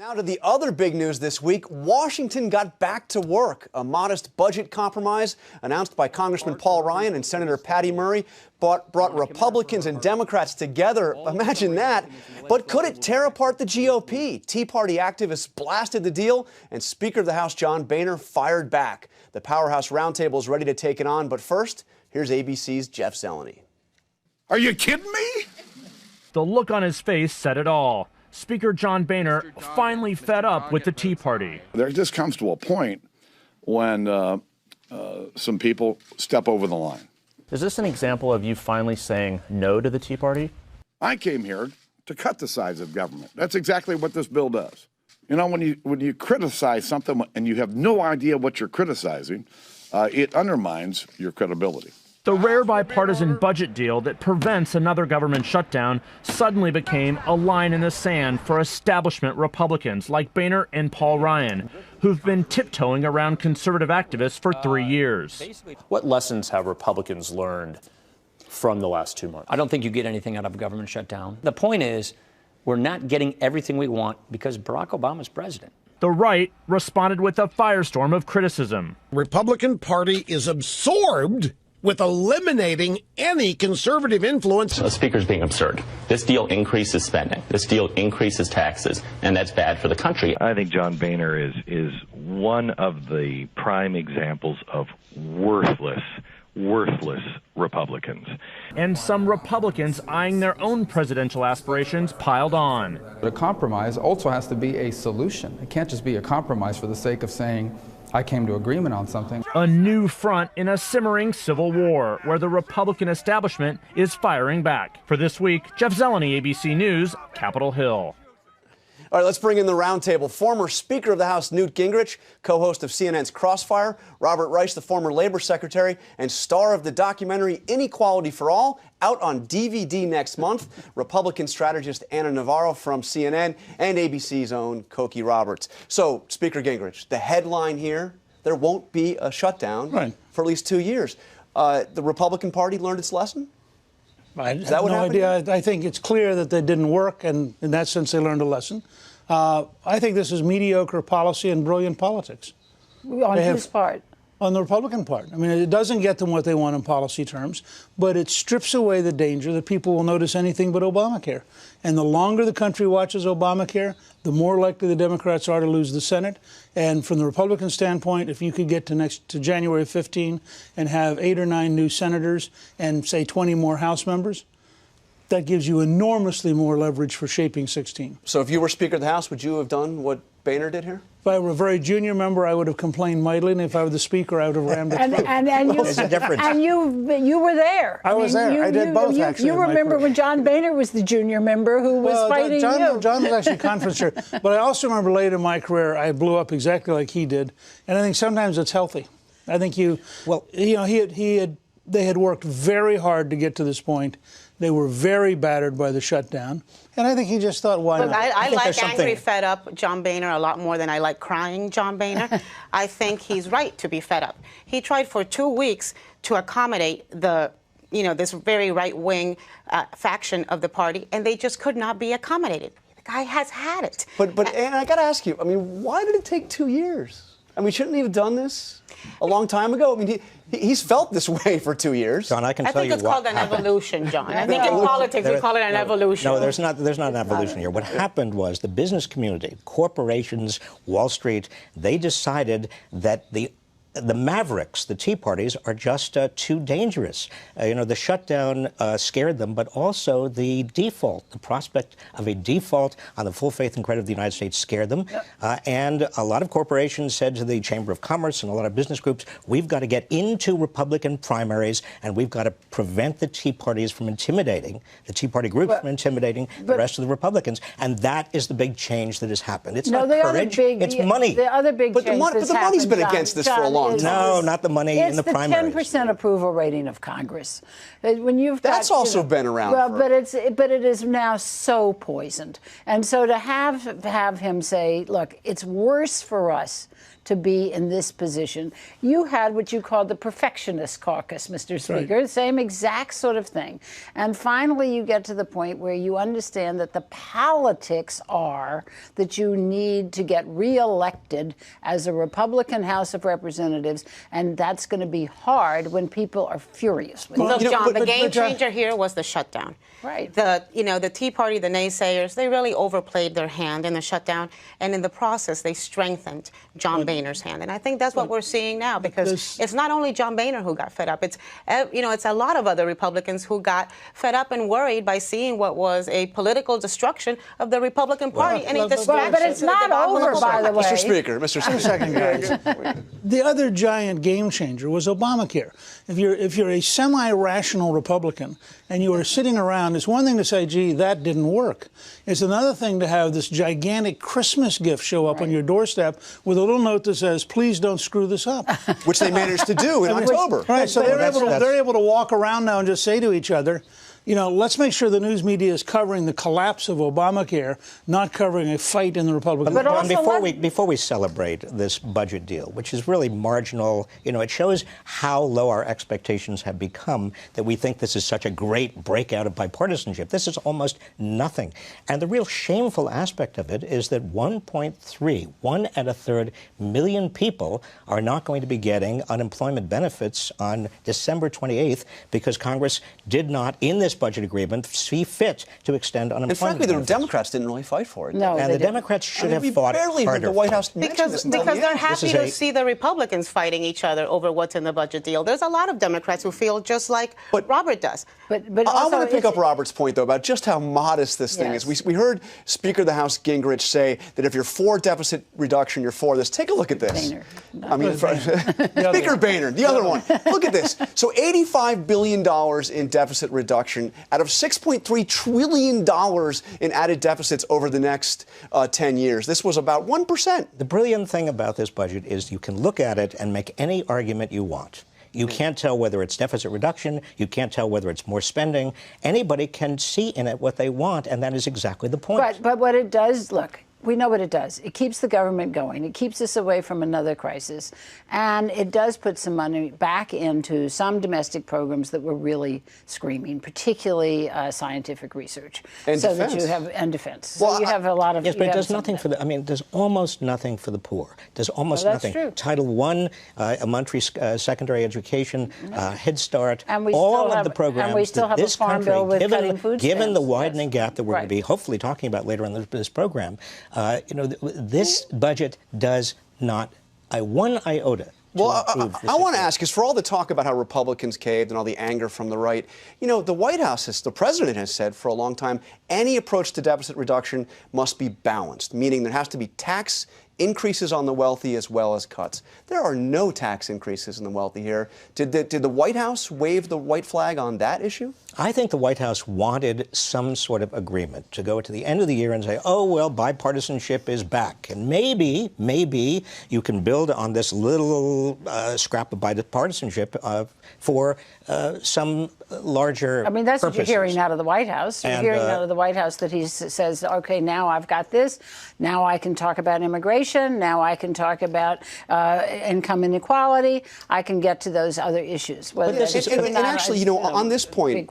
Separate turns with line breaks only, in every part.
Now to the other big news this week. Washington got back to work. A modest budget compromise announced by Congressman Paul Ryan and Senator Patty Murray brought Republicans and Democrats together. Imagine that. But could it tear apart the GOP? Tea Party activists blasted the deal, and Speaker of the House John Boehner fired back. The Powerhouse Roundtabl is ready to take it on. But first, here's ABC's Jeff Zeleny.
Are you kidding me?
The look on his face said it all. Speaker John Boehner finally fed up with the Tea Party.
There just comes to a point when some people step over the line.
Is this an example of you finally saying no to the Tea Party?
I came here to cut the size of government. That's exactly what this bill does. You know, when you criticize something and you have no idea what you're criticizing, it undermines your credibility.
The rare bipartisan budget deal that prevents another government shutdown suddenly became a line in the sand for establishment Republicans like Boehner and Paul Ryan, who've been tiptoeing around conservative activists for 3 years.
What lessons have Republicans learned from the last 2 months?
I don't think you get anything out of a government shutdown. The point is, we're not getting everything we want because Barack Obama's president.
The right responded with a firestorm of criticism.
The Republican Party is absorbed with eliminating any conservative influence.
The Speaker's being absurd. This deal increases spending. This deal increases taxes, and that's bad for the country.
I think John Boehner is one of the prime examples of worthless Republicans.
And some Republicans eyeing their own presidential aspirations piled on.
But a compromise also has to be a solution. It can't just be a compromise for the sake of saying, I came to agreement on something.
A new front in a simmering civil war where the Republican establishment is firing back. For This Week, Jeff Zeleny, ABC News, Capitol Hill.
All right, let's bring in the roundtable. Former Speaker of the House Newt Gingrich, co-host of CNN's Crossfire, Robert Reich, the former Labor Secretary, and star of the documentary Inequality for All, out on DVD next month, Republican strategist Ana Navarro from CNN, and ABC's own Cokie Roberts. So, Speaker Gingrich, the headline here, there won't be a shutdown for at least 2 years. The Republican Party learned its lesson?
I have no idea. I think it's clear that they didn't work, and in that sense, they learned a lesson. I think this is mediocre policy and brilliant politics.
On whose part?
On the Republican part. I mean, it doesn't get them what they want in policy terms, but it strips away the danger that people will notice anything but Obamacare. And the longer the country watches Obamacare, the more likely the Democrats are to lose the Senate. And from the Republican standpoint, if you could get to January 15 and have 8 or 9 new senators and, say, 20 more House members, that gives you enormously more leverage for shaping 16.
So if you were Speaker of the House, would you have done what Boehner did here?
If I were a very junior member, I would have complained mightily, and if I were the Speaker, I would have rammed it through.
And you were there.
I was there. I did both, actually.
You remember when John Boehner was the junior member who was fighting you.
John was actually conference chair. But I also remember late in my career, I blew up exactly like he did. And I think sometimes it's healthy. I think they had worked very hard to get to this point. They were very battered by the shutdown. And I think he just thought, why not?
I like angry, fed up John Boehner a lot more than I like crying John Boehner. I think he's right to be fed up. He tried for 2 weeks to accommodate this very right-wing faction of the party, and they just could not be accommodated. The guy has had it.
But and I got to ask you, I mean, why did it take 2 years? I mean, shouldn't he have done this a long time ago? I mean, he's felt this way for 2 years.
John, I
think it's called an evolution, John. I think in politics we call it an evolution.
No, there's not an evolution here. What happened was the business community, corporations, Wall Street, they decided that the mavericks, the Tea Parties, are just too dangerous. The shutdown scared them, but also the default, the prospect of a default on the full faith and credit of the United States scared them. And a lot of corporations said to the Chamber of Commerce and a lot of business groups, we've got to get into Republican primaries and we've got to prevent the Tea Parties from intimidating, the Tea Party groups from intimidating the rest of the Republicans. And that is the big change that has happened. It's not courage, it's money.
The other big change
But the money's been against this for a long long time.
No, not the money in the primaries.
It's the 10% approval rating of Congress. When you've
That's
got,
also been around.
Well, but it is now so poisoned, and so to have him say, "Look, it's worse for us to be in this position." You had what you called the perfectionist caucus, Mr. Speaker,
right.
the same exact sort of thing. And finally, you get to the point where you understand that the politics are that you need to get reelected as a Republican House of Representatives, and that's going to be hard when people are furious with
Look,
you.
John, the game changer here was the shutdown.
Right.
The Tea Party, the naysayers, they really overplayed their hand in the shutdown, and in the process, they strengthened John Boehner's hand. And I think that's what we're seeing now, because it's not only John Boehner who got fed up. It's it's a lot of other Republicans who got fed up and worried by seeing what was a political destruction of the Republican Party and a distraction.
But it's not over, by the way.
Mr. Speaker,
Second, guys. The other giant game changer was Obamacare. If you're a semi-rational Republican and you are sitting around, it's one thing to say, "Gee, that didn't work." It's another thing to have this gigantic Christmas gift show up on your doorstep with a little note that says, "Please don't screw this up,"
which they managed to do in October.
Right. So they're able to walk around now and just say to each other, let's make sure the news media is covering the collapse of Obamacare, not covering a fight in the Republican Party.
But before we celebrate this budget deal, which is really marginal, it shows how low our expectations have become that we think this is such a great breakout of bipartisanship. This is almost nothing. And the real shameful aspect of it is that 1.3 million people are not going to be getting unemployment benefits on December 28th because Congress did not, in this budget agreement, see fit to extend unemployment.
And frankly, the Democrats didn't really fight for it.
No,
and the Democrats should have fought harder.
We barely heard the White House mention this
because they're happy to see the Republicans fighting each other over what's in the budget deal. There's a lot of Democrats who feel just like Robert does.
But
I want to pick up Robert's point, though, about just how modest this thing is. We heard Speaker of the House Gingrich say that if you're for deficit reduction, you're for this. Take a look at this.
Boehner.
Speaker Boehner, the other one. Look at this. So $85 billion in deficit reduction out of $6.3 trillion in added deficits over the next 10 years. This was about 1%.
The brilliant thing about this budget is you can look at it and make any argument you want. You can't tell whether it's deficit reduction. You can't tell whether it's more spending. Anybody can see in it what they want, and that is exactly the point.
But what it does, look, we know what it does. It keeps the government going. It keeps us away from another crisis. And it does put some money back into some domestic programs that were really screaming, particularly scientific research.
And
so
defense.
That you have, and defense.
Well,
so you have a lot of...
Yes, but it does nothing for the... there's almost nothing for the poor. There's almost
that's
nothing.
True.
Title I, elementary secondary education, Head Start,
and we
all
still
of the programs
and we still
that
have
this
a farm
country,
bill with cutting food
given
stamps.
the widening gap that we're going to be hopefully talking about later in this program, this budget does not one iota.
Well, I want to ask, because for all the talk about how Republicans caved and all the anger from the right, the White House, the president has said for a long time, any approach to deficit reduction must be balanced, meaning there has to be tax increases on the wealthy as well as cuts. There are no tax increases in the wealthy here. Did the White House wave the white flag on that issue?
I think the White House wanted some sort of agreement to go to the end of the year and say, oh, well, bipartisanship is back. And maybe you can build on this little scrap of bipartisanship for some larger
that's
purposes.
what you're hearing out of the White House. You're hearing out of the White House that he says, okay, now I've got this. Now I can talk about immigration. Now I can talk about income inequality. I can get to those other issues.
And actually, on this point,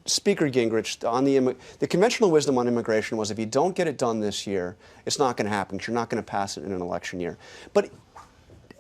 Speaker Gingrich, on the conventional wisdom on immigration was if you don't get it done this year, it's not going to happen. You're not going to pass it in an election year. But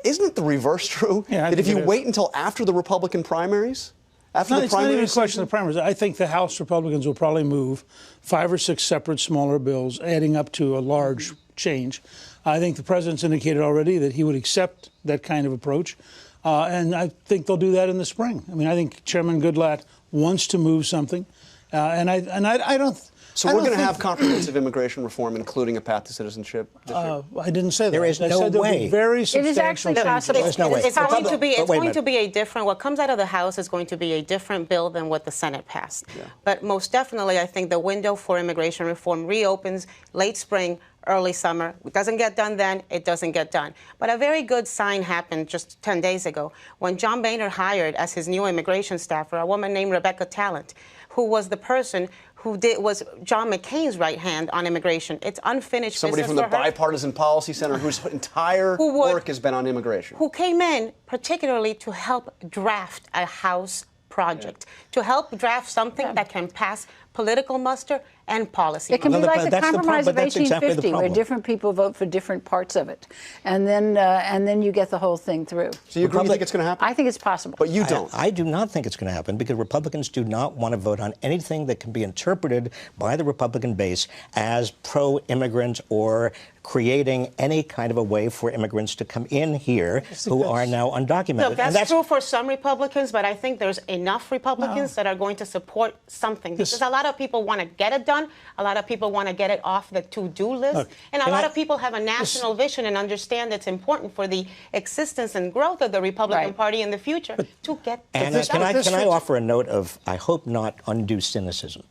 isn't it the reverse true?
Yeah,
that if you wait until after the Republican primaries?
It's not even a question of the primaries. I think the House Republicans will probably move 5 or 6 separate smaller bills, adding up to a large change. I think the president's indicated already that he would accept that kind of approach. And I think they'll do that in the spring. I think Chairman Goodlatte wants to move something. And I don't...
So we're going to have comprehensive immigration reform, including a path to citizenship this year?
I didn't say that.
There is no way.
Very
it is actually possible.
There's no way.
It's going to be a different, what comes out of the House is going to be a different bill than what the Senate passed. Yeah. But most definitely, I think the window for immigration reform reopens late spring, early summer. It doesn't get done then, it doesn't get done. But a very good sign happened just 10 days ago when John Boehner hired as his new immigration staffer a woman named Rebecca Talent, who was the person who was John McCain's right hand on immigration. It's unfinished
Somebody
business
from the
for her.
Bipartisan Policy Center whose entire work has been on immigration.
Who came in particularly to help draft a House project, to help draft something that can pass political muster and policy.
It can be like the compromise of
that's exactly
1850, where different people vote for different parts of it, and then you get the whole thing through.
So you think it's going to happen?
I think it's possible.
But you don't.
I do not think it's going to happen because Republicans do not want to vote on anything that can be interpreted by the Republican base as pro-immigrant or creating any kind of a way for immigrants to come in here who are now undocumented.
Look, that's true for some Republicans, but I think there's enough Republicans that are going to support something. Because a lot of people want to get it done. A lot of people want to get it off the to-do list. And a lot of people have a national vision and understand it's important for the existence and growth of the Republican Party in the future to get
and
this done.
can I offer a note of, I hope not undue cynicism?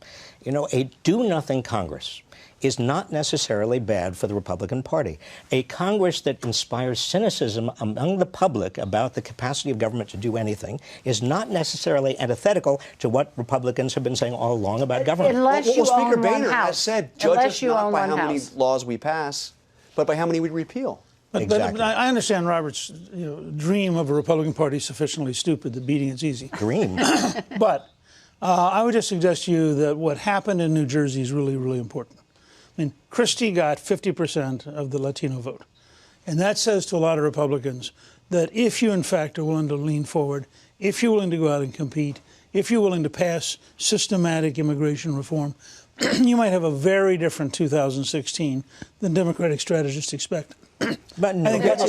You know, a do-nothing Congress is not necessarily bad for the Republican Party. A Congress that inspires cynicism among the public about the capacity of government to do anything is not necessarily antithetical to what Republicans have been saying all along about government.
Unless you
Speaker
own
Boehner
one house.
has said, judge us not by how many
house.
laws we pass, but by how many we repeal.
But I understand Robert's dream of a Republican Party sufficiently stupid that beating it's easy.
Dream.
But I would just suggest to you that what happened in New Jersey is really, really important. I mean, Christie got 50% of the Latino vote. And that says to a lot of Republicans that if you, in fact, are willing to lean forward, if you're willing to go out and compete, if you're willing to pass systematic immigration reform, you might have a very different 2016 than Democratic strategists expect.
But no, what's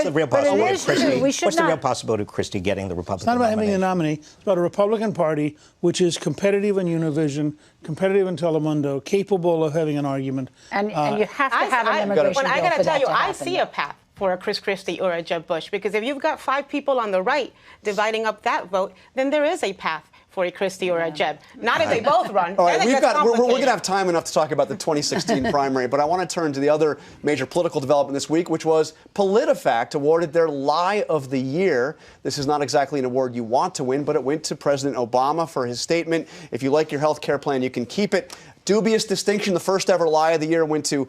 the real possibility of Christie? What's the real possibility of Christie getting the Republican
nominee? It's not about
nomination?
having a nominee. It's about a Republican Party which is competitive in Univision, competitive in Telemundo, capable of having an argument.
And you have to have an immigration bill.
But I got to tell you, I
happen.
see a path for a Chris Christie or a Jeb Bush, because if you've got 5 people on the right dividing up that vote, then there is a path for a Christie or a Jeb. Not if they both run.
All right, we're going to have time enough to talk about the 2016 primary, but I want to turn to the other major political development this week, which was PolitiFact awarded their Lie of the Year. This is not exactly an award you want to win, but it went to President Obama for his statement. If you like your health care plan, you can keep it. Dubious distinction. The first ever Lie of the Year went to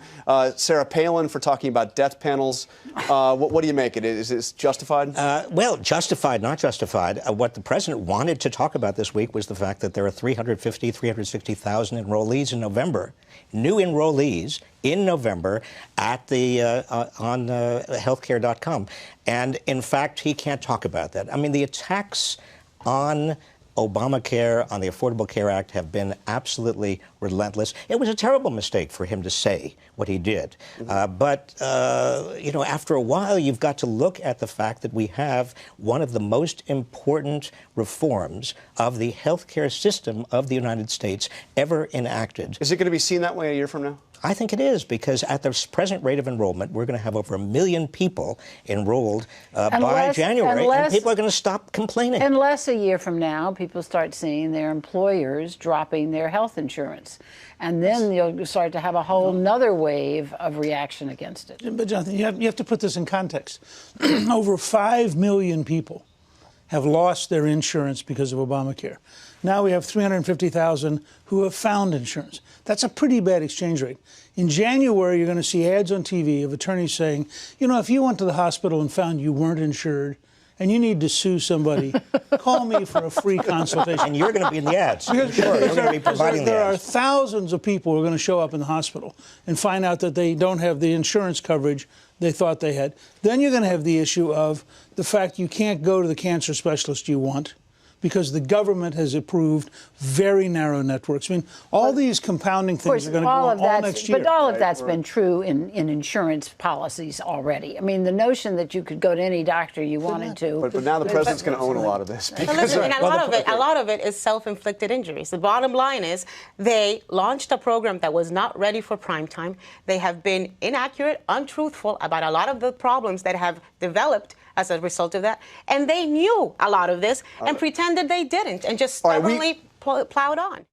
Sarah Palin for talking about death panels. What do you make it? Is it justified?
Well, justified, not justified. What the president wanted to talk about this week was the fact that there are 360,000 enrollees in November, new enrollees in November at the on healthcare.com. And in fact, he can't talk about that. I mean, the attacks on Obamacare, on the Affordable Care Act, have been absolutely relentless. It was a terrible mistake for him to say what he did. But after a while, you've got to look at the fact that we have one of the most important reforms of the healthcare system of the United States ever enacted.
Is it going to be seen that way a year from now?
I think it is, because at the present rate of enrollment, we're going to have over 1 million people enrolled by January, and people are going to stop complaining.
Unless a year from now, people start seeing their employers dropping their health insurance. And then you'll start to have a whole nother wave of reaction against it.
But, Jonathan, you have to put this in context. Over 5 million people have lost their insurance because of Obamacare. Now we have 350,000 who have found insurance. That's a pretty bad exchange rate. In January, you're going to see ads on TV of attorneys saying, if you went to the hospital and found you weren't insured and you need to sue somebody, call me for a free consultation.
And you're going to be in the ads. Sure, you're going to be providing the ads.
There are thousands of people who are going to show up in the hospital and find out that they don't have the insurance coverage they thought they had. Then you're going to have the issue of the fact you can't go to the cancer specialist you want, because the government has approved very narrow networks. I mean, all these compounding things are going to go on all next year.
But all of that's been true in insurance policies already. I mean, the notion that you could go to any doctor you wanted to.
But now the president's going to own a lot of this.
But listen, and a lot of it is self-inflicted injuries. The bottom line is they launched a program that was not ready for prime time. They have been inaccurate, untruthful about a lot of the problems that have developed as a result of that. And they knew a lot of this and pretended they didn't and just stubbornly plowed on.